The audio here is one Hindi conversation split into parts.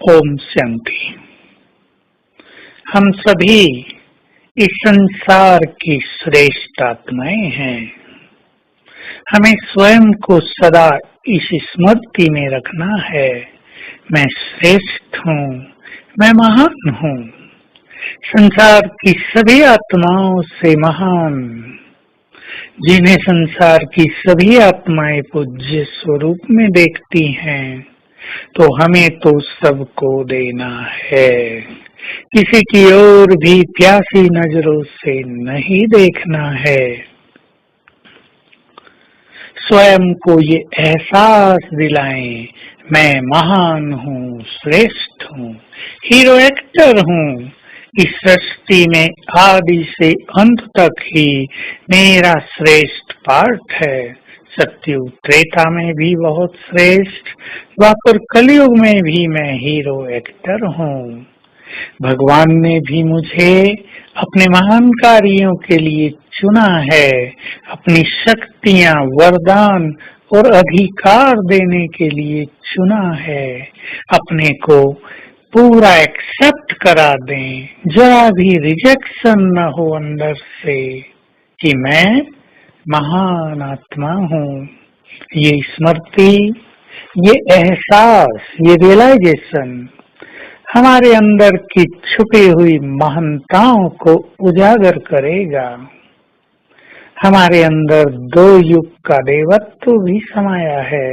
ओम शांति। हम सभी इस संसार की श्रेष्ठ आत्माएं हैं। हमें स्वयं को सदा इस स्मृति में रखना है, मैं श्रेष्ठ हूँ, मैं महान हूँ, संसार की सभी आत्माओं से महान। जिन्हें संसार की सभी आत्माएं पूज्य स्वरूप में देखती हैं, तो हमें तो सबको देना है। किसी की ओर भी प्यासी नजरों से नहीं देखना है। स्वयं को ये एहसास दिलाएं, मैं महान हूँ, श्रेष्ठ हूँ, हीरो एक्टर हूँ। इस सृष्टि में आदि से अंत तक ही मेरा श्रेष्ठ पार्ट है। सत्युग त्रेता में भी बहुत श्रेष्ठ, द्वापर कलयुग में भी मैं हीरो एक्टर हूँ। भगवान ने भी मुझे अपने महान कार्यों के लिए चुना है, अपनी शक्तियाँ, वरदान और अधिकार देने के लिए चुना है। अपने को पूरा एक्सेप्ट करा दें, जरा भी रिजेक्शन न हो अंदर से कि मैं महान आत्मा हूँ। ये स्मृति, ये एहसास, ये रियलाइजेशन हमारे अंदर की छुपी हुई महानताओं को उजागर करेगा। हमारे अंदर दो युग का देवत्व भी समाया है,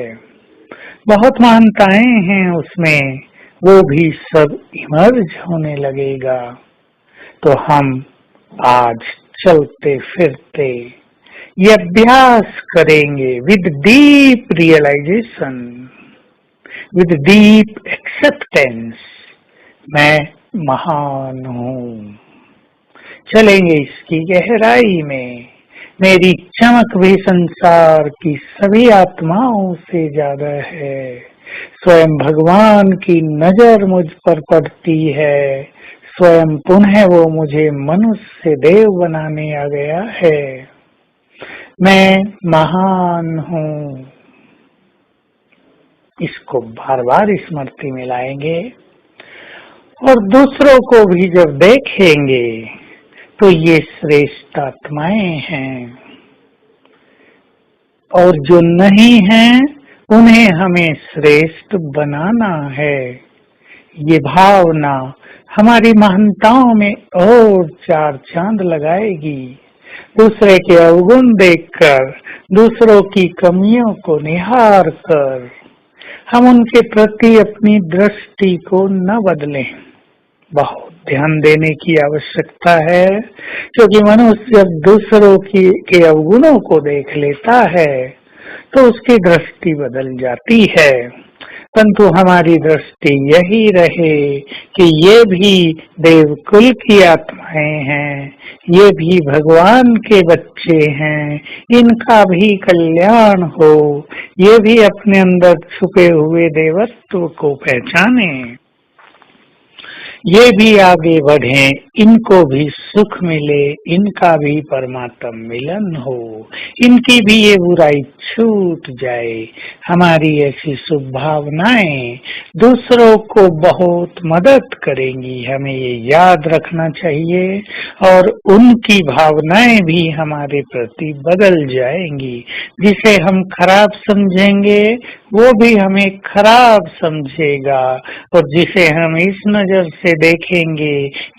बहुत महानताएं हैं उसमें, वो भी सब इमर्ज होने लगेगा। तो हम आज चलते फिरते ये अभ्यास करेंगे with deep realization, with deep acceptance, मैं महान हूँ। चलेंगे इसकी गहराई में। मेरी चमक भी संसार की सभी आत्माओं से ज्यादा है। स्वयं भगवान की नजर मुझ पर पड़ती है। स्वयं पुनः वो मुझे मनुष्य से देव बनाने आ गया है। मैं महान हूँ। इसको बार बार स्मृति में लाएंगे और दूसरों को भी जब देखेंगे तो ये श्रेष्ठ आत्माएं हैं, और जो नहीं हैं उन्हें हमें श्रेष्ठ बनाना है। ये भावना हमारी महानताओं में और चार चांद लगाएगी। दूसरे के अवगुण देखकर, दूसरों की कमियों को निहार कर हम उनके प्रति अपनी दृष्टि को न बदलें। बहुत ध्यान देने की आवश्यकता है, क्योंकि मनुष्य जब दूसरों के अवगुणों को देख लेता है तो उसकी दृष्टि बदल जाती है। परंतु हमारी दृष्टि यही रहे कि ये भी देवकुल की आत्माएं हैं, ये भी भगवान के बच्चे हैं, इनका भी कल्याण हो, ये भी अपने अंदर छुपे हुए देवत्व को पहचाने, ये भी आगे बढ़े, इनको भी सुख मिले, इनका भी परमात्म मिलन हो, इनकी भी ये बुराई छूट जाए। हमारी ऐसी शुभ भावनाएं दूसरों को बहुत मदद करेंगी, हमें ये याद रखना चाहिए। और उनकी भावनाएं भी हमारे प्रति बदल जाएंगी। जिसे हम खराब समझेंगे वो भी हमें खराब समझेगा, और जिसे हम इस नजर से देखेंगे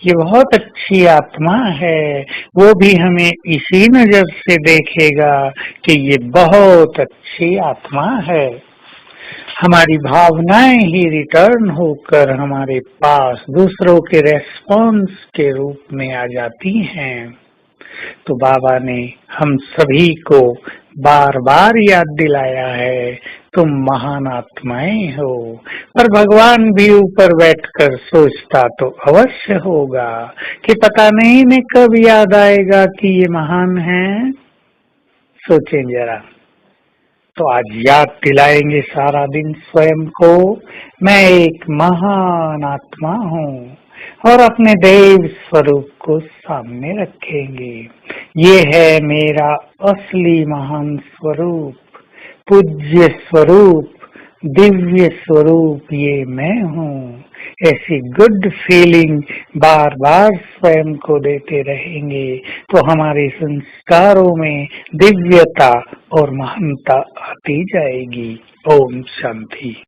ये बहुत अच्छी आत्मा है, वो भी हमें इसी नजर से देखेगा कि ये बहुत अच्छी आत्मा है। हमारी भावनाएं ही रिटर्न होकर हमारे पास दूसरों के रेस्पॉन्स के रूप में आ जाती हैं। तो बाबा ने हम सभी को बार बार याद दिलाया है, तुम महान आत्माएं हो। पर भगवान भी ऊपर बैठकर सोचता तो अवश्य होगा कि पता नहीं इन्हें कब याद आएगा कि ये महान हैं। सोचें जरा। तो आज याद दिलाएंगे सारा दिन स्वयं को, मैं एक महान आत्मा हूँ, और अपने देव स्वरूप को सामने रखेंगे। ये है मेरा असली महान स्वरूप, पूज्य स्वरूप, दिव्य स्वरूप, ये मैं हूँ। ऐसी गुड फीलिंग बार बार स्वयं को देते रहेंगे तो हमारे संस्कारों में दिव्यता और महानता आती जाएगी। ओम शांति।